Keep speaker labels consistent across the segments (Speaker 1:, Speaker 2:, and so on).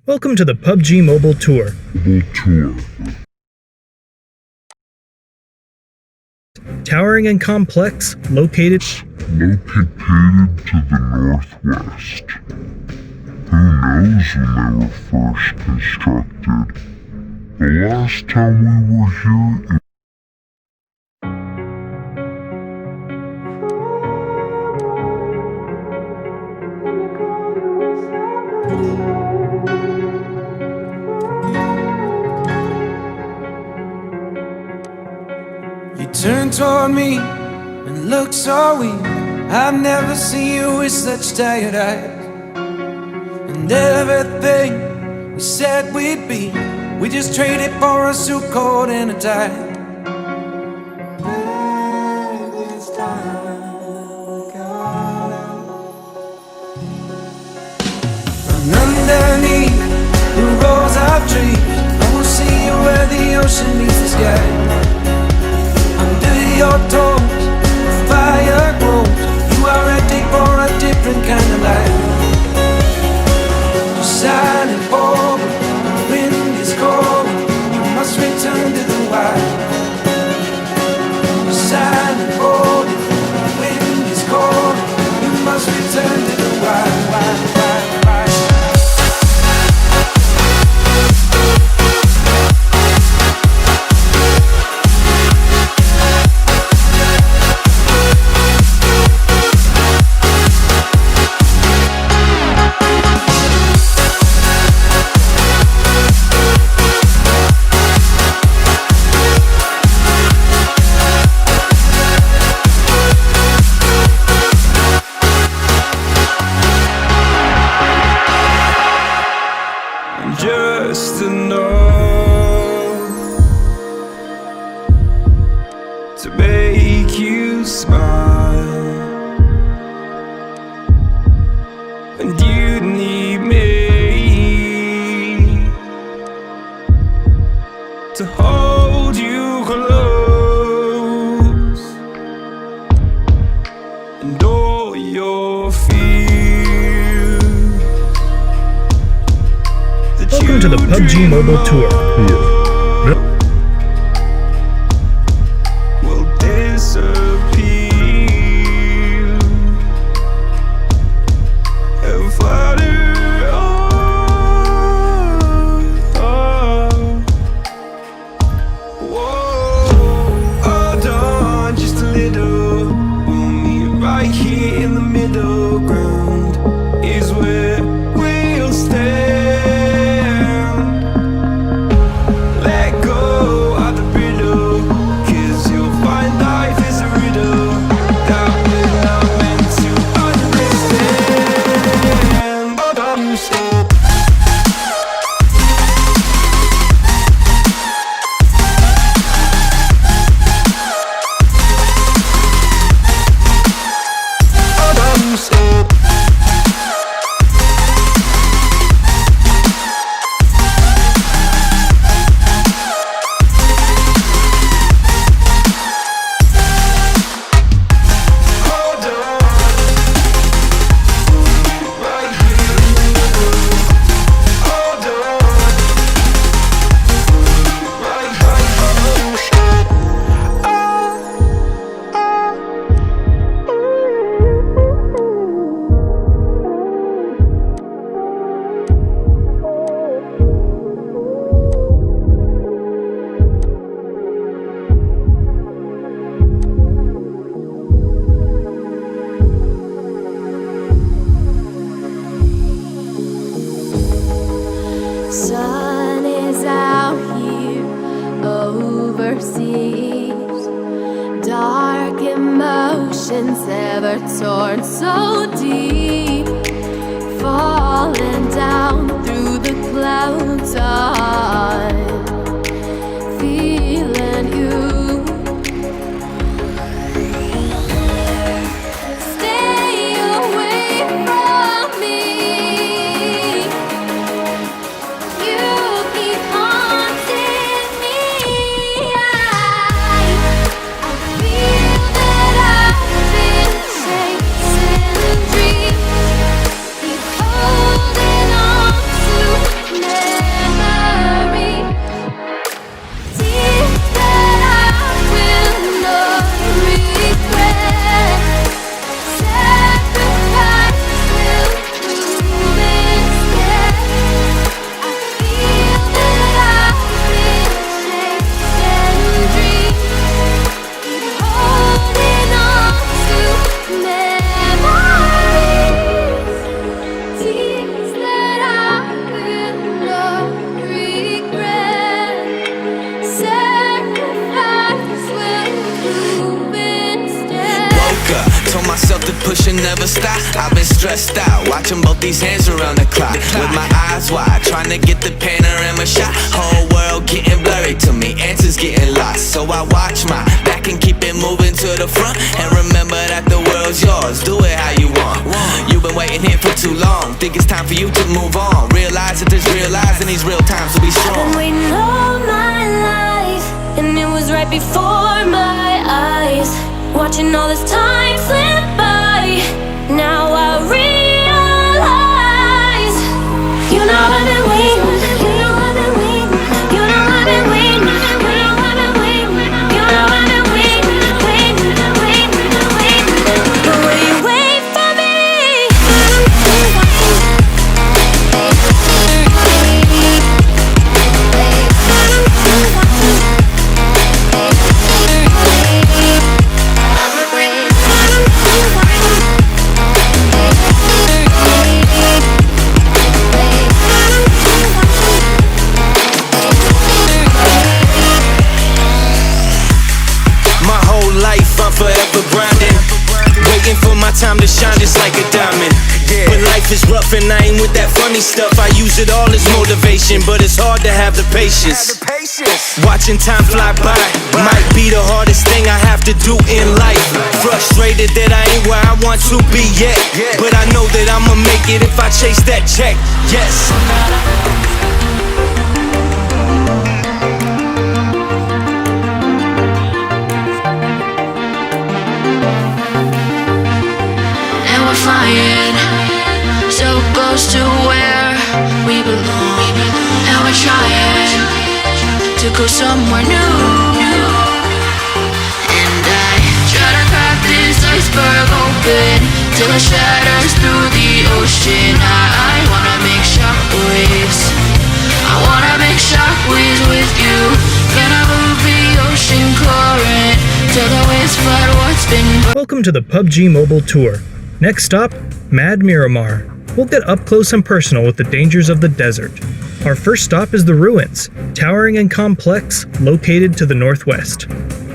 Speaker 1: Welcome to the PUBG Mobile Tour. Towering and complex, located
Speaker 2: to the northwest. Who knows when they were first constructed? The last time we were here,
Speaker 3: You turned toward me and looked so weak. I've never seen you with such tired eyes. And everything we said we'd be, we just traded for a suit coat and a tie. This time we got out from underneath the rows of trees. I will see you where the ocean meets the sky. Under your toes, the fire grows. You are ready for a different kind of life. You're silent forward, the wind is cold. You must return to the wild. You're silent forward, the wind is cold. You must return to the wild, wild, wild, wild. Just enough to make you smile, and you need me to hold you close, and all your fears.
Speaker 1: Welcome to the PUBG Mobile Tour.
Speaker 3: Will disappear and flutter on. Whoa, hold on just a little. We'll meet right here in the middle ground is where we'll stand.
Speaker 4: oceans ever torn so deep, falling down through the clouds. I'm feeling you. Stay away from me. You keep haunting me. I feel that I've been chasing dreams. Keep holding on to memory. Tears that I will not regret. Sacrifice will prove instead. I feel that I've been chasing dreams. Keep holding on to memories. Tears that I will not regret. Sacrifice will prove instead.
Speaker 3: Woke up, told myself to push and never stop. I've been stressed out, watching both these hands around the clock. With my eyes wide, trying to get the panorama shot. Whole world getting blurry to me, answers getting lost. So I watch my back and keep it moving to the front. And remember that the world's yours, do it how you want. You've been waiting here for too long, think it's time for you to move on. Realize that there's real lies in these real times, so be
Speaker 4: I've been
Speaker 3: strong.
Speaker 4: waiting all my life, and it was right before my eyes. Watching all this time slip by, now I realize. You know I've been waiting. You know I've been waiting. You know I've been waiting. You know I've been waiting. You know I've been waiting, waiting, waiting, waiting. But will you wait for me?
Speaker 3: My whole life I'm forever grinding, waiting for my time to shine just like a diamond. When life is rough and I ain't with that funny stuff, I use it all as motivation, but it's hard to have the patience. Watching time fly by might be the hardest thing I have to do in life. Frustrated that I ain't where I want to be yet, but I know that I'ma make it if I chase that check. Yes.
Speaker 4: And we're flying so close to where we belong. And we're trying to go somewhere new. And I try to crack this iceberg open till it shatters through the ocean. I wanna make shockwaves. I wanna make shockwaves with you. Gonna move the ocean current till the waves flood what's been.
Speaker 1: Welcome to the PUBG Mobile Tour. Next stop, Mad Miramar. We'll get up close and personal with the dangers of the desert. Our first stop is the ruins, towering and complex, located to the northwest.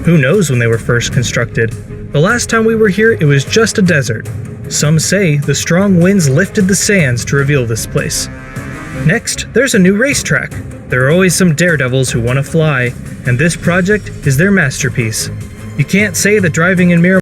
Speaker 1: Who knows when they were first constructed? The last time we were here, it was just a desert. Some say the strong winds lifted the sands to reveal this place. Next, there's a new racetrack. There are always some daredevils who want to fly, and this project is their masterpiece. You can't say that driving in Miramar